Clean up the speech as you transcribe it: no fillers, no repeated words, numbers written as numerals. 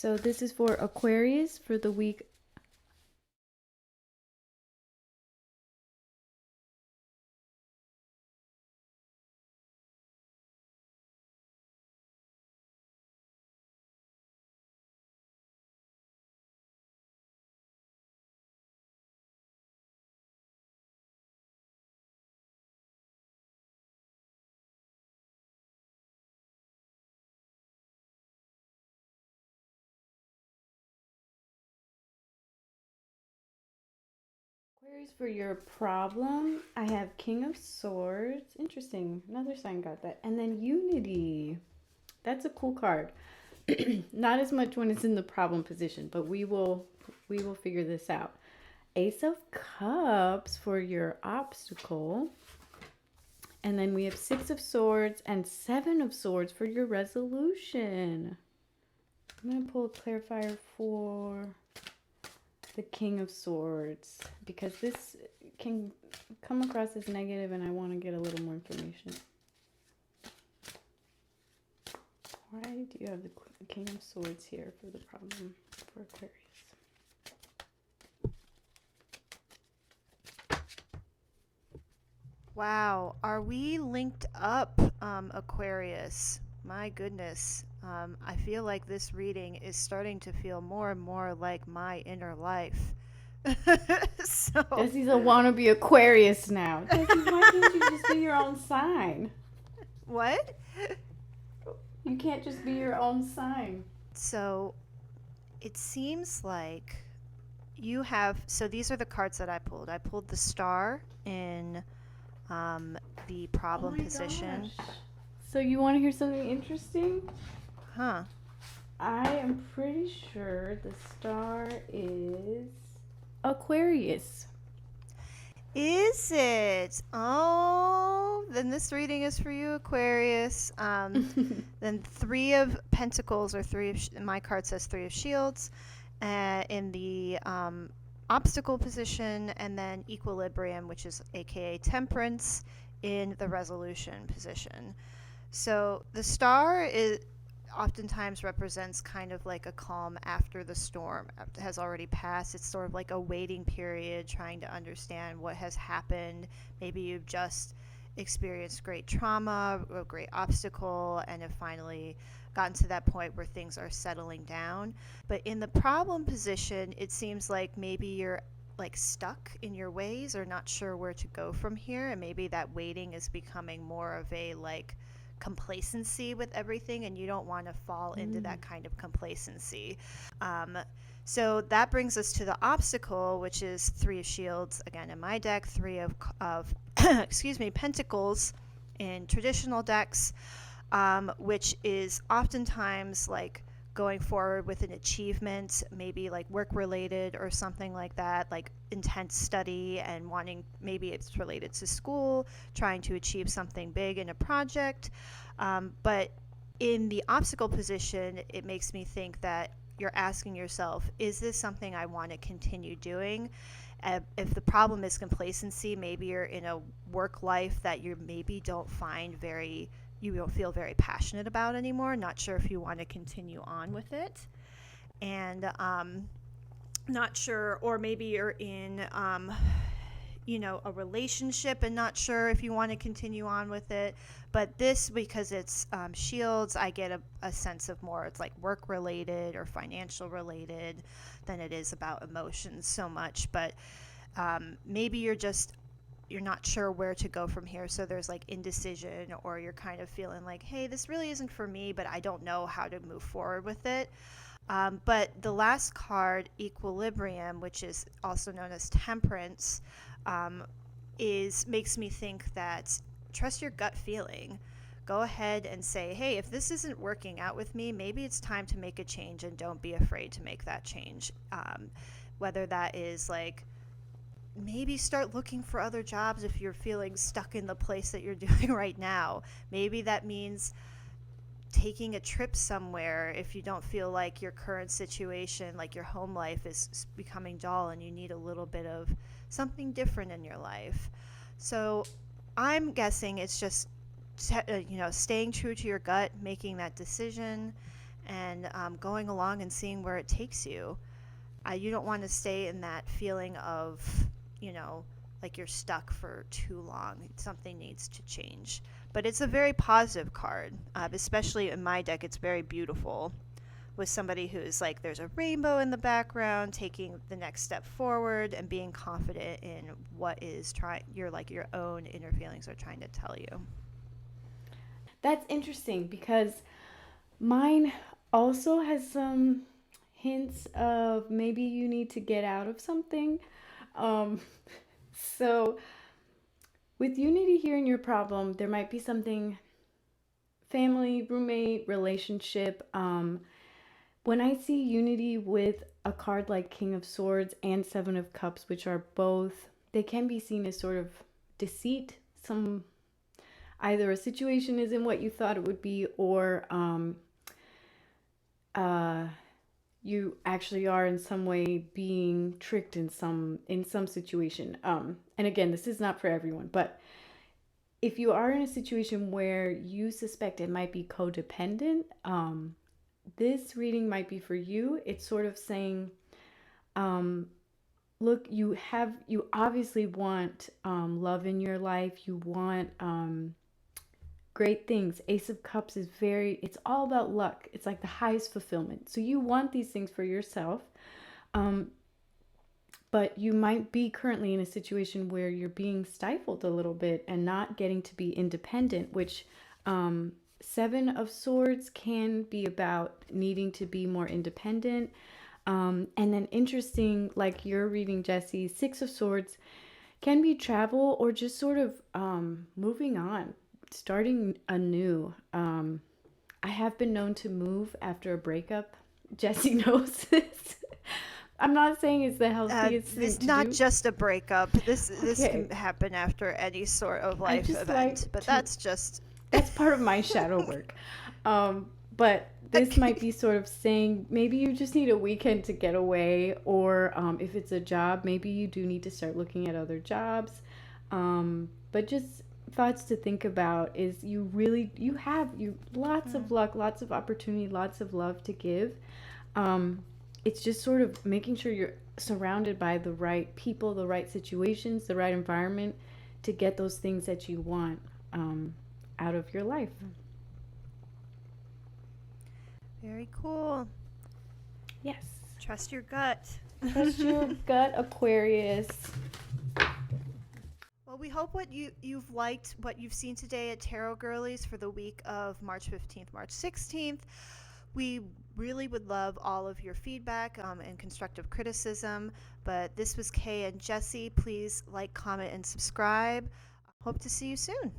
So this is for Aquarius for the week. Aquarius for your problem. I have King of Swords. Interesting. Another sign got that. And then Unity. That's a cool card. Not as much when it's in the problem position, but we will figure this out. Ace of Cups for your obstacle. And then we have Six of Swords and Seven of Swords for your resolution. I'm going to pull a clarifier for the King of Swords because this can come across as negative and I want to get a little more information. Why do you have the King of Swords here for the problem for Aquarius? Wow, are we linked up, Aquarius? My goodness. I feel like this reading is starting to feel more and more like my inner life. So, Jesse's a wannabe Aquarius now. Jesse, why can't you just be your own sign? what? You can't just be your own sign. So, it seems like you have. So, these are the cards that I pulled. I pulled the star in the Oh problem my position. gosh. So you want to hear something interesting? Huh. I am pretty sure the star is Aquarius. Is it? Oh, then this reading is for you, Aquarius. Then Three of Pentacles, or my card says Three of Shields, in the obstacle position, and then Equilibrium, which is aka Temperance, in the resolution position. So the star is oftentimes represents kind of like a calm after the storm has already passed. It's sort of like a waiting period, trying to understand what has happened. Maybe you've just experienced great trauma, a great obstacle, and have finally gotten to that point where things are settling down. But in the problem position, it seems like maybe you're like stuck in your ways or not sure where to go from here, and maybe that waiting is becoming more of a like complacency with everything, and you don't want to fall into that kind of complacency. Um, so that brings us to the obstacle, which is Three of Shields again in my deck, Three of excuse me, Pentacles in traditional decks, which is oftentimes like going forward with an achievement, maybe like work related or something like that, like intense study and wanting, maybe it's related to school, trying to achieve something big in a project. But in the obstacle position, it makes me think that you're asking yourself, is this something I want to continue doing? If the problem is complacency, maybe you're in a work life that you maybe don't find very, you don't feel very passionate about anymore, not sure if you want to continue on with it. And not sure, or maybe you're in a relationship and not sure if you want to continue on with it. But this, because it's shields, I get a sense of more, it's like work related or financial related than it is about emotions so much. But maybe you're not sure where to go from here, so there's like indecision, or you're kind of feeling like, hey, this really isn't for me, but I don't know how to move forward with it. But the last card, Equilibrium, which is also known as Temperance, is makes me think that trust your gut feeling. Go ahead and say, hey, if this isn't working out with me, maybe it's time to make a change, and don't be afraid to make that change. Whether that is like, maybe start looking for other jobs if you're feeling stuck in the place that you're doing right now. Maybe that means taking a trip somewhere if you don't feel like your current situation, like your home life, is becoming dull and you need a little bit of something different in your life. So I'm guessing it's just staying true to your gut, making that decision, and going along and seeing where it takes you. You don't want to stay in that feeling of, you know, like you're stuck for too long. Something needs to change. But it's a very positive card, especially in my deck. It's very beautiful with somebody who's like, there's a rainbow in the background, taking the next step forward and being confident in what is your own inner feelings are trying to tell you. That's interesting because mine also has some hints of maybe you need to get out of something. Um, so, with unity here in your problem, there might be something family, roommate, relationship. When I see unity with a card like King of Swords and Seven of Cups, which are both, they can be seen as sort of deceit. Some either a situation isn't what you thought it would be, or uh, you actually are in some way being tricked in some situation. And again, this is not for everyone, but if you are in a situation where you suspect it might be codependent, this reading might be for you. It's sort of saying, um, look, you obviously want love in your life. You want great things. Ace of Cups is it's all about luck. It's like the highest fulfillment. So you want these things for yourself. Um, but you might be currently in a situation where you're being stifled a little bit and not getting to be independent, which Seven of Swords can be about needing to be more independent. And then interesting, like you're reading, Jesse, Six of Swords can be travel or just sort of moving on, starting anew. I have been known to move after a breakup. Jesse knows this. I'm not saying it's the healthiest thing It's to not do. just a breakup. This Okay. can happen after any sort of I life just event, like but to, that's just that's part of my shadow work. But this might okay. be sort of saying maybe you just need a weekend to get away, or if it's a job, maybe you do need to start looking at other jobs. But just thoughts to think about is you lots of Mm. luck, lots of opportunity, lots of love to give. Um, it's just sort of making sure you're surrounded by the right people, the right situations, the right environment to get those things that you want out of your life. Very cool. Yes. Trust your gut. Trust your gut, Aquarius. Well, we hope you've liked what you've seen today at Tarot Girlies for the week of March 15th, March 16th. We really would love all of your feedback and constructive criticism. But this was Kay and Jesse. Please like, comment, and subscribe. Hope to see you soon.